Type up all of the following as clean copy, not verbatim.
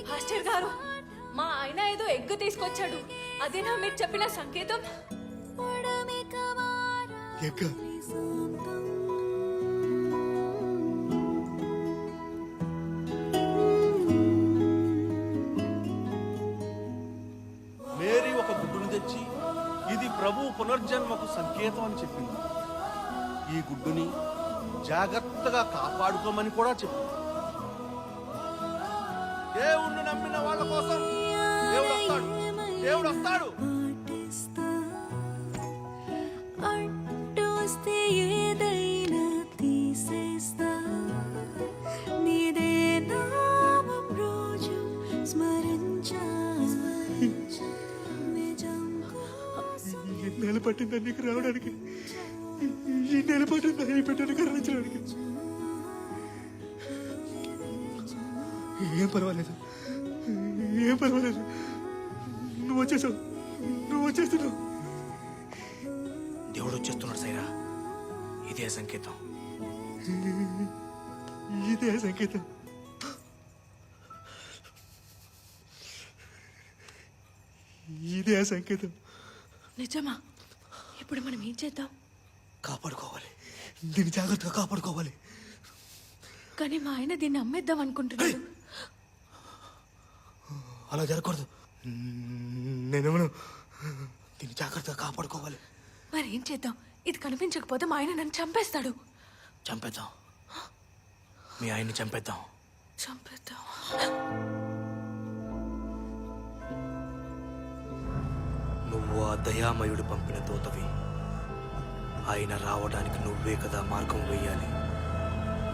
Master గారు, మా ఆయన ఏదో ఎగ్గు తీసుకొచ్చాడు. అదేనా మీరు చెప్పిన సంకేతం? మేరీ ఒక గుడ్డును తెచ్చి ఇది ప్రభు పునర్జన్మకు సంకేతం అని చెప్పింది. ఈ గుడ్డుని జాగ్రత్తగా కాపాడుకోమని కూడా చెప్పింది. దేవుణ్ణి నమ్మిన వాళ్ళ కోసం దేవుడు వస్తాడు, దేవుడు వస్తాడు. నెల పట్టిందా నీకు రావడానికి? ఈ నెల పట్టిందా ఈ బిడ్డను కరుణించడానికి? ఏం పర్వాలేదు, ఏం పర్వాలేదు. నువ్వు వచ్చేసావు, నువ్వు వచ్చేస్తున్నావు. దేవుడు వచ్చేస్తున్నాడు సైరా. ఇదే సంకేతం, ఇదే సంకేతం. ఇదే సంకేతం. నిజమా? ఇప్పుడు మనం ఏం చేద్దాం? కాపాడుకోవాలి, దీన్ని జాగ్రత్తగా కాపాడుకోవాలి. కానీ మా ఆయన దీన్ని అమ్మేద్దాం అనుకుంటున్నాడు. అలా జరగకూడదు. నేనేమను దీన్ని జాగ్రత్తగా కాపాడుకోవాలి. మరి ఏం చేద్దాం? ఇది కనిపించకపోతే మా ఆయన నన్ను చంపేస్తాడు. చంపేద్దాం, మీ ఆయన్ని చంపేద్దాం. చంపేద్దాం. నువ్వు ఆ దయామయుడు పంపిన దూతవి. ఆయన రావడానికి నువ్వే కదా మార్గం వేయాలి.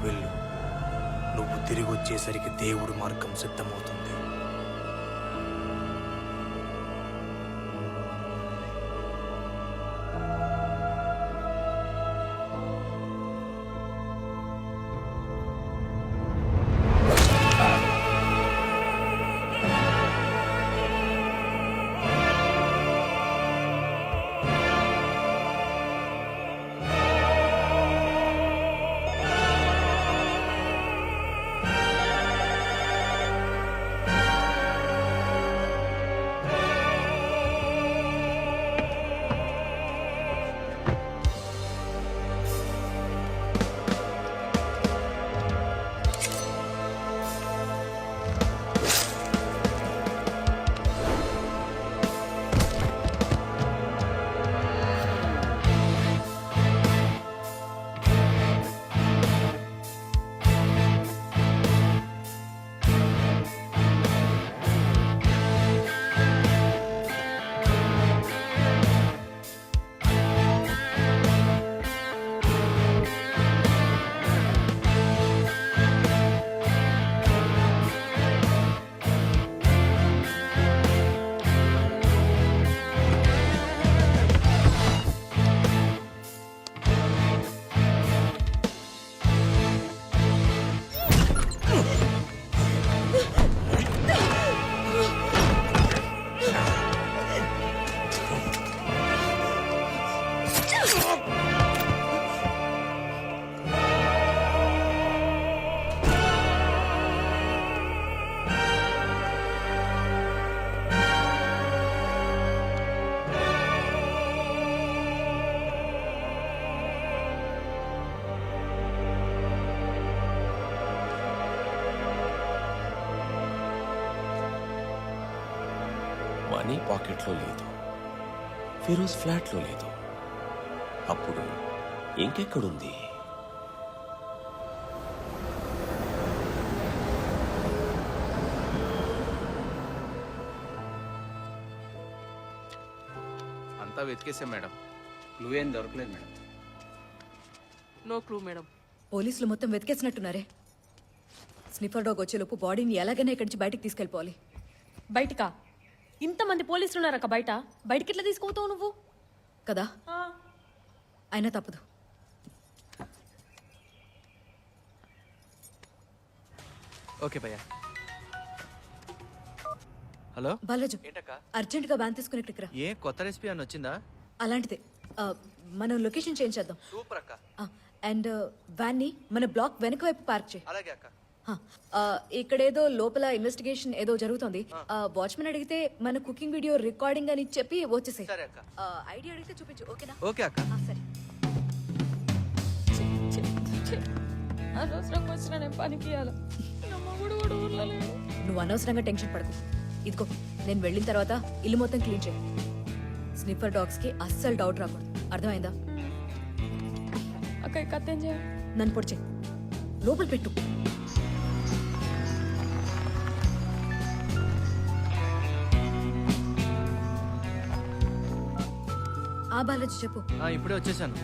వెళ్ళు, నువ్వు తిరిగి వచ్చేసరికి దేవుడు మార్గం సిద్ధమవుతుంది. మనీ పాకెట్లో లేదు, ఫిరోజ్ ఫ్లాట్లో లేదు. అప్పుడు ఇంకెక్కడుంది? అంతా వెతికేసాం మేడం. క్లూ ఏం దొరకలేదు మేడం. No clue madam. పోలీసులు మొత్తం వెతికేసినట్టున్నారే. స్నిఫర్ డాగ్ వచ్చేలోపు బాడీని ఎలాగైనా ఇక్కడి నుంచి బయటికి తీసుకెళ్ళిపోవాలి. బయటికా? ఇంతమంది పోలీసులు ఉన్నారక్క బయట. బయటికి ఎట్లా తీసుకుపోతావు నువ్వు? కదా, అయినా తప్పదు. ఓకే భయ్యా. హలో బాలాజు, ఏంటక్క? అర్జెంట్ గా బ్యాన్ తీసుకుని ఇక్కడికి రా. ఏ కొత్త రెసిపీ అని వచ్చిందా? అలాంటిదే. మనం లొకేషన్ చేంజ్ చేద్దాం. సూపర్ అక్క. అండ్ వ్యాన్ని మన బ్లాక్ వెనక వైపు పార్క్ చేయి అలాగే అక్క. ఇక్కడేదో లోపల ఇన్వెస్టిగేషన్ ఏదో జరుగుతుంది వాచ్మెన్ అడిగితే మన కుకింగ్ వీడియో రికార్డింగ్ అని చెప్పి వచ్చేసాయి సరే అక్క. ఐడియా అడిగితే చూపించు ఓకేనా ఓకే అక్క. సరే అనవసరంగా వచ్చిన నేను పనికి ఇవ్వాలి కూడా ఊర్లో లేడు. నువ్వు అనవసరంగా టెన్షన్ పడకు ఇదిగో నేను వెళ్ళిన తర్వాత ఇల్లు మొత్తం క్లీన్ చేయి స్నిఫర్ డాగ్స్ కి అస్సలు డౌట్ రాకూడదు అర్థమైందా అక్క ఈ కథ ఏం చేయాలి? నన్ను పొడిచే లోపల పెట్టు ఆ బాలాజీ చెప్పు ఇప్పుడే వచ్చేసాను.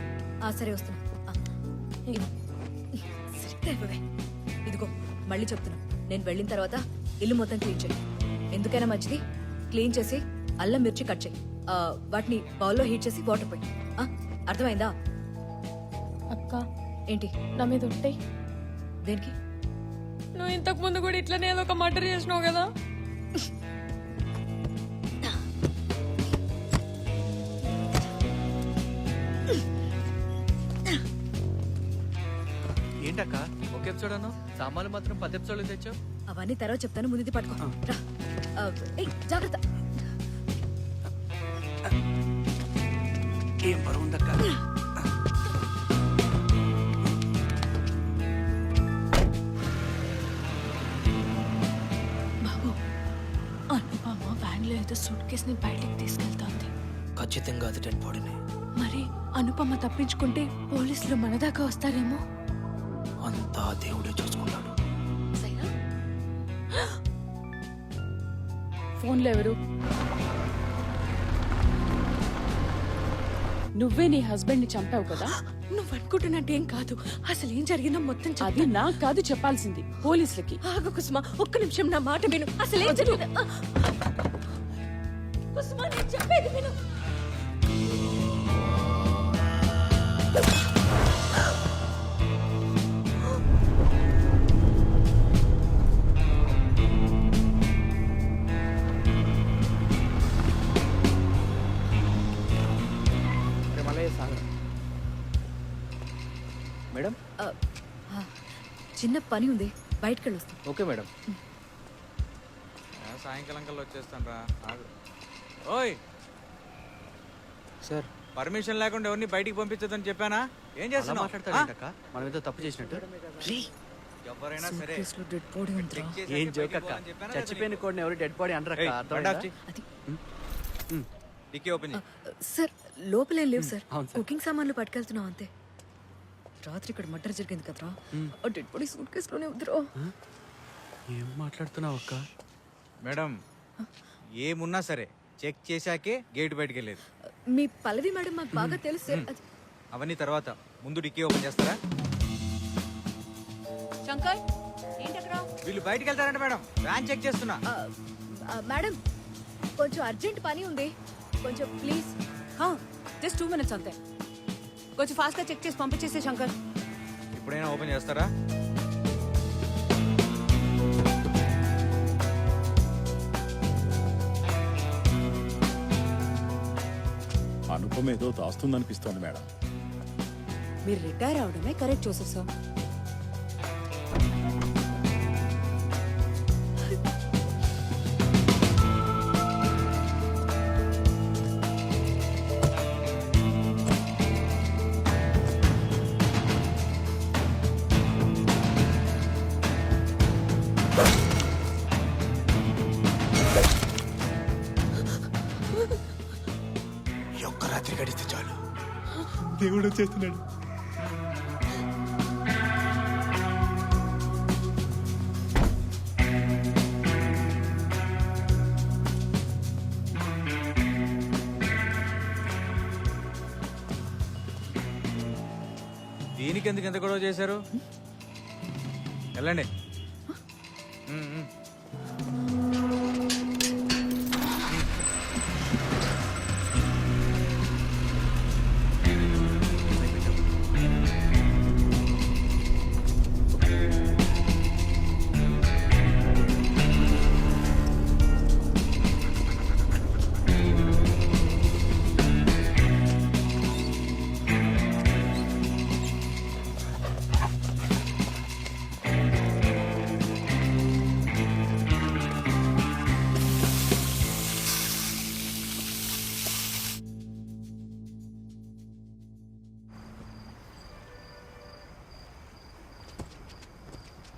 సరే వస్తున్నా సరిగ్గా ఇవ్వవే. ఇదిగో మళ్ళీ చెప్తున్నా నేను వెళ్ళిన తర్వాత ఇల్లు మొత్తం క్లీన్ చేయి ఎందుకైనా మంచిది క్లీన్ చేసి అల్లం మిర్చి కట్ చేయి వాటిని బౌల్లో హీట్ చేసి వాటర్ పెట్టి అర్థమైందా అక్క ఏంటి నా మీద ఉంటాయి. దేనికి నువ్వు ఇంతకు ముందు కూడా ఇట్లనే ఏదో ఒక మర్డర్ చేసినావు కదా. ఏంటక్క ఒక ఎపిసోడ్ అన్నావు, సామాన్లు మాత్రం 10 ఎపిసోడ్లు తెచ్చావు. అవన్నీ తర్వాత చెప్తాను ముందు ఇది పట్టుకో రా ఏయ్, జాగ్రత్త ఏం బరువు ఉందక్క. బాబు అనుపమ వ్యాన్లో ఏదో సూట్ కేసుని బయటికి తీసుకెళ్తోంది. ఖచ్చితంగా అది డెడ్ బాడీనే. మరి అనుపమ తప్పించుకుంటే పోలీసులు మన దాకా వస్తారేమో. అంతా దేవుడే చూసుకున్నాడు. ఫోన్లో ఎవరు? నువ్వే నీ హస్బెండ్ ని చంపావు కదా? నువ్వు అనుకుంటున్నట్టేం కాదు, అసలు ఏం జరిగిందో మొత్తం అది నాకు కాదు చెప్పాల్సింది, పోలీసులకి. ఆగు కుసుమా, ఒక్క నిమిషం నా మాట విను. అసలు ఏం జరిగింది? కుసుమా నేను చెప్పేది విను. మేడం చిన్న పని ఉంది బయటకు వెళ్ళొస్తాం ఓకే మేడం. సాయంకాలం కల్లా వచ్చేస్తాను రా. ఓయ్ సార్ పర్మిషన్ లేకుండా ఎవరిని బయటికి పంపించదని చెప్పానా? ఏం చేస్తున్నావు? మాట్లాడతారేంటక్క, మనం ఏదో తప్పు చేసినట్టు. ఎవరైనా సరే డెడ్ బాడీ ఉందిరా. చెక్ చేశాకే ఏం జోక్ బయటికి అక్క, పోవాలని చెప్పానా చచ్చిపోయిన లేదా కోడిని ఎవరు డెడ్ బాడీ అంటారు ఏయ్, అక్క. బండి ఆఫ్ చెయ్. అది డిక్కీ ఓపెన్ చేయి. సార్ లోపలేం లేవు సార్ అవును సార్. కుకింగ్ సామాన్లు పట్టుకెళ్తున్నాం అంతే రాత్రి ఇక్కడ మర్డర్ జరిగింది కదరా ఆ డెడ్ బాడీ సూట్ కేసులోనే ఉందిరా ఏం మాట్లాడుతున్నావు అక్క? మేడం ఏమున్నా సరే చెక్ చేశాకే గేట్ బయటికి వెళ్ళేది. మీ పల్లవి మేడం మాకు బాగా తెలుసు సార్ అవన్నీ తర్వాత, ముందు డిక్కీ ఓపెన్ చేస్తారా? శంకర్ ఏంటి అక్కడ వీళ్ళు బయటికి వెళ్తారంట మేడం, వ్యాన్ చెక్ చేస్తున్నా. మేడం కొంచెం అర్జెంట్ పని ఉంది కొంచెం ప్లీజ్ జస్ట్ 2 minutes అంతే, కొంచెం ఫాస్ట్ గా చెక్ చేసి పంపించేసే శంకర్. ఇప్పుడైనా ఓపెన్ చేస్తారా? అనుపమ ఏదో దాస్తుందనిపిస్తోంది మేడం. మీరు రిటైర్ అవడమే కరెక్ట్ జోసెఫ్ సార్. ఈ ఒక్క రాత్రి గడిస్తే చాలు. దేవుడు వచ్చేస్తున్నాడు. దీనికి ఎందుకు ఎంత గొడవ చేశారు? వెళ్ళండి.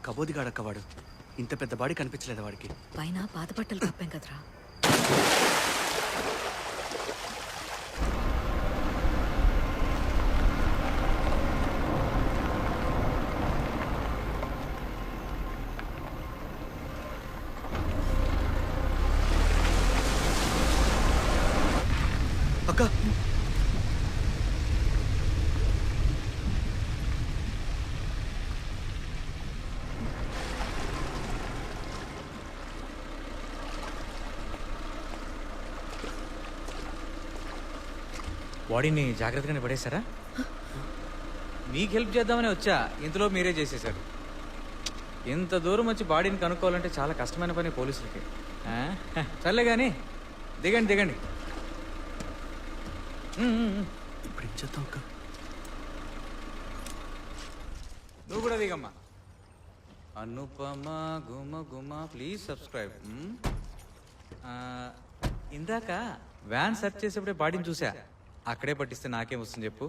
కబోదిగాడక్క వాడు. ఇంత పెద్ద బాడీ కనిపించలేదు వాడికి. పైన పాత బట్టలు కప్పాం కదరా. అక్క బాడీని జాగ్రత్తగానే పడేశారా? మీకు హెల్ప్ చేద్దామని వచ్చా, ఇంతలో మీరే చేసేశారు. ఇంత దూరం వచ్చి బాడీని కనుక్కోవాలంటే చాలా కష్టమైన పని పోలీసులకి. ఆ? సర్లే కానీ దిగండి దిగండి. ఇప్పుడు ఏం చేద్దాం అక్క? నువ్వు కూడా దిగమ్మా. అనుపమ గుమ గుమ ప్లీజ్ సబ్స్క్రైబ్. ఇందాక వ్యాన్ సెర్చ్ చేసేప్పుడే బాడీని చూసా. అక్కడే పట్టిస్తే నాకేం వస్తుంది చెప్పు?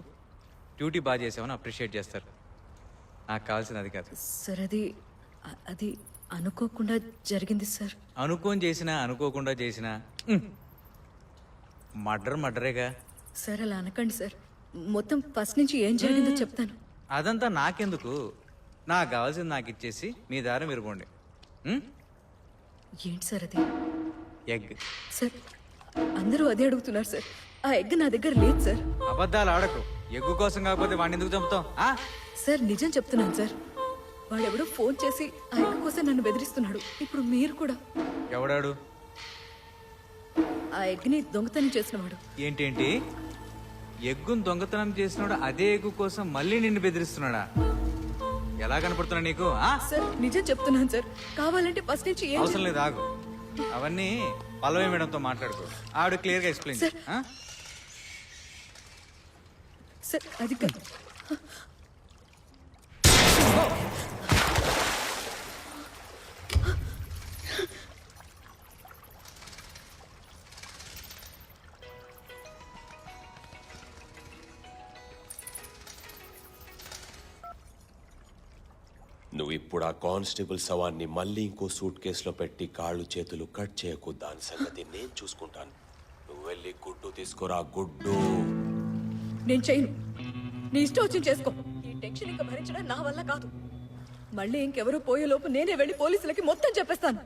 డ్యూటీ బాగా చేసామని అప్రిషియేట్ చేస్తారు. నాకు కావాల్సింది అది కాదు. సార్ అది అనుకోకుండా జరిగింది సార్. అనుకోని చేసినా అనుకోకుండా చేసినా మర్డరేగా. సార్ అలా అనకండి సార్. మొత్తం ఫస్ట్ నుంచి ఏం జరిగిందో చెప్తాను. అదంతా నాకెందుకు? నాకు కావాల్సింది నాకు ఇచ్చేసి మీ దారి మీరు పోండి. ఏంటి సార్ అది? ఎగ్. సార్ అందరూ అదే అడుగుతున్నారు సార్. ఆ ఎగ్ నా దగ్గర లేదు సార్. అబద్ధాలు ఆడకు. ఎగ్గు కోసం కాకపోతే వాడిని ఎందుకు చంపుతాం? సార్ నిజం చెప్తున్నాను సార్. వాడెవడో ఫోన్ చేసి ఆ ఎగ్ కోసం నన్ను బెదిరిస్తున్నాడు. ఇప్పుడు మీరు కూడా. ఎవడాడు? ఆ ఎగ్ని దొంగతనం చేసినవాడు. ఏంటేంటి? ఎగ్గును దొంగతనం చేసినాడు అదే ఎగ్గు కోసం మళ్ళీ నిన్ను బెదిరిస్తున్నాడా? ఎలా కనపడుతున్నా నీకు? సార్ నిజం చెప్తున్నాను సార్. కావాలంటే ఫస్ట్ నుంచి ఏం అవసరం లేదు, ఆగు. అవన్నీ పల్లవి మేడంతో మాట్లాడుకో. ఆవిడ క్లియర్ గా ఎక్స్ప్లెయిన్. సార్ అది కాదు. నువ్వు ఇప్పుడు ఆ కానిస్టేబుల్ శవాన్ని మళ్ళీ ఇంకో సూట్ కేసులో పెట్టి కాళ్ళు చేతులు కట్ చేయకు. దాని సంగతి నేను చూసుకుంటాను. నువ్వు వెళ్ళి గుడ్డు తీసుకురా. గుడ్డు నేను చేయను. నీ ఇష్టం వచ్చింది చేసుకో. ఈ టెన్షన్ ఇంకా భరించడం నా వల్ల కాదు. మళ్ళీ ఇంకెవరో పోయేలోపు నేనే వెళ్ళి పోలీసులకి మొత్తం చెప్పేస్తాను.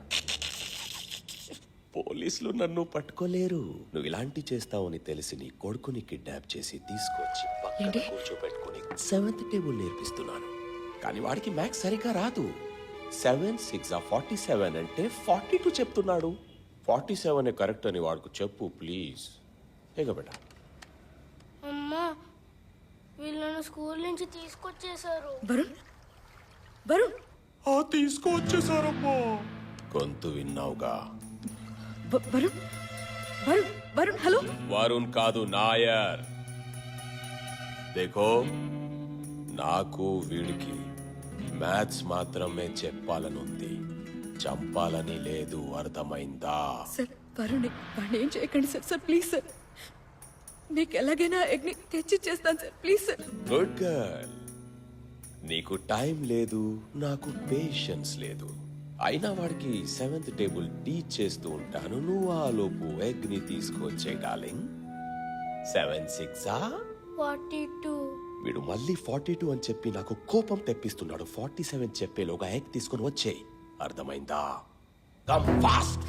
పోలీసులు నన్ను పట్టుకోలేరు. నువ్వు ఇలాంటి చేస్తావని తెలిసి నీ కొడుకుని కిడ్నాప్ చేసి తీసుకొచ్చి పక్కన కూర్చోబెట్టుకుని 7th టేబుల్ నేర్పిస్తున్నాను. కానీ వాడికి మ్యాథ్స్ సరిగ్గా రాదు. 7 6 47 అంటే 42 చెప్తున్నాడు. 47 కరెక్ట్ అని వాడికి చెప్పు ప్లీజ్. బేట అమ్మా వీళ్ళను స్కూల్ నుంచి తీసుకొచ్చేసారు. వరుణ్ తీసుకొచ్చేసారమ్మా. గొంతు విన్నావుగా? వరుణ్ హలో. వరుణ్ కాదు, నాయర్. దేఖో, నాకు వీడికి మ్యాథ్స్ మాత్రమే చెప్పాలనుంది, చంపాలని లేదు. అర్థమైందా? సార్ వరుణ్ వాడిని ఏం చేయకండి సార్. Sir please sir. మీకు ఎలాగైనా ఎగ్ని తెచ్చి చేస్తాను sir. Please sir. Good girl. నీకు టైం లేదు, నాకు పేషెన్స్ లేదు. అయినా వాడికి 7th టేబుల్ టీచ్ చేస్తూ ఉంటాను. నువ్వు ఆ లోపు ఎగ్ ని తీసుకొచ్చే డార్లింగ్. 7 6 42. వీడు మళ్ళీ 42 అని చెప్పి నాకు కోపం తెప్పిస్తున్నాడు. 47 చెప్పేలోగా ఎగ్ తీసుకొని వచ్చేయి. అర్థమైందా? Come fast.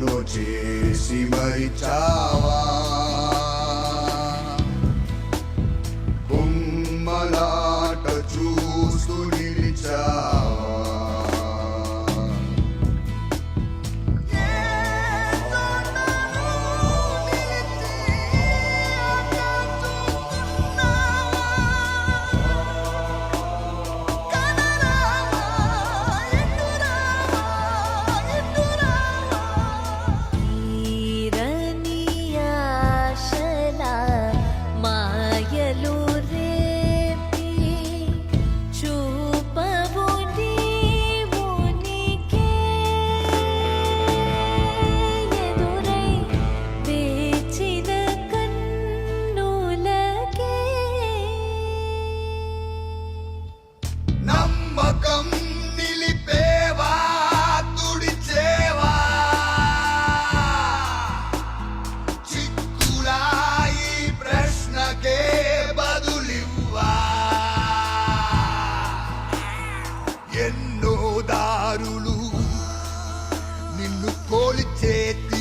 ఎన్నో చేసి మరిచావా బొమ్మలాట చూస్తూ నిలిచావా నమ్మకం నిలిపేవా తుడిచేవా చిక్కులా ఈ ప్రశ్నకే బదులివ్వా ఎన్నో దారులు నిన్ను కోల్చేతి